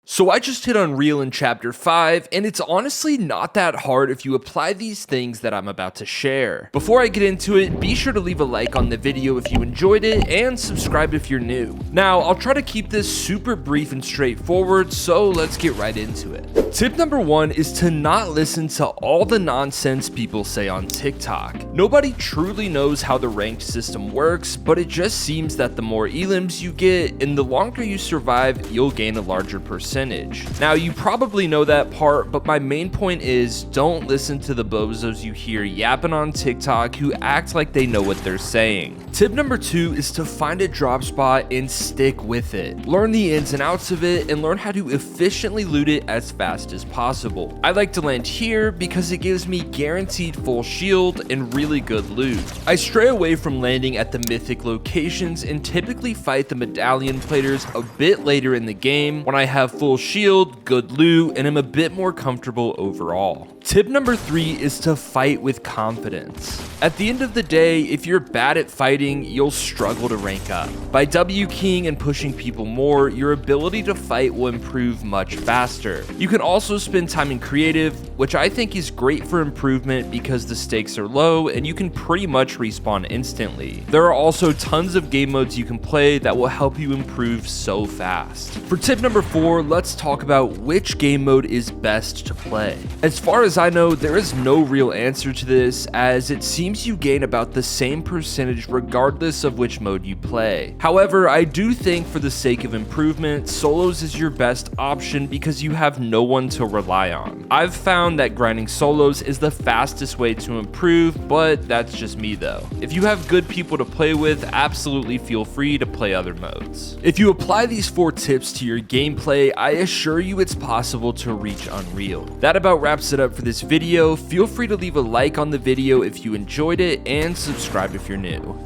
So I just hit Unreal in chapter 5, and it's honestly not that hard if you apply these things that I'm about to share. Before I get into it, be sure to leave a like on the video if you enjoyed it, and subscribe if you're new. Now, I'll try to keep this super brief and straightforward, so let's get right into it. Tip number 1 is to not listen to all the nonsense people say on TikTok. Nobody truly knows how the ranked system works, but it just seems that the more elims you get, and the longer you survive, you'll gain a larger percentage. Now, you probably know that part, but my main point is don't listen to the bozos you hear yapping on TikTok who act like they know what they're saying. Tip number 2 is to find a drop spot and stick with it. Learn the ins and outs of it and learn how to efficiently loot it as fast as possible. I like to land here because it gives me guaranteed full shield and really good loot. I stray away from landing at the mythic locations and typically fight the medallion platers a bit later in the game when I have full shield, good loot, and am a bit more comfortable overall. Tip number 3 is to fight with confidence. At the end of the day, if you're bad at fighting, you'll struggle to rank up. By W keying and pushing people more, your ability to fight will improve much faster. You can also spend time in creative, which I think is great for improvement because the stakes are low and you can pretty much respawn instantly. There are also tons of game modes you can play that will help you improve so fast. For tip number 4, let's talk about which game mode is best to play. As far as I know, there is no real answer to this, as it seems you gain about the same percentage regardless of which mode you play. However, I do think for the sake of improvement, solos is your best option because you have no one to rely on. I've found that grinding solos is the fastest way to improve, but that's just me though. If you have good people to play with, absolutely feel free to play other modes. If you apply these 4 tips to your gameplay, I assure you it's possible to reach Unreal. That about wraps it up for this video. Feel free to leave a like on the video if you enjoyed it and subscribe if you're new.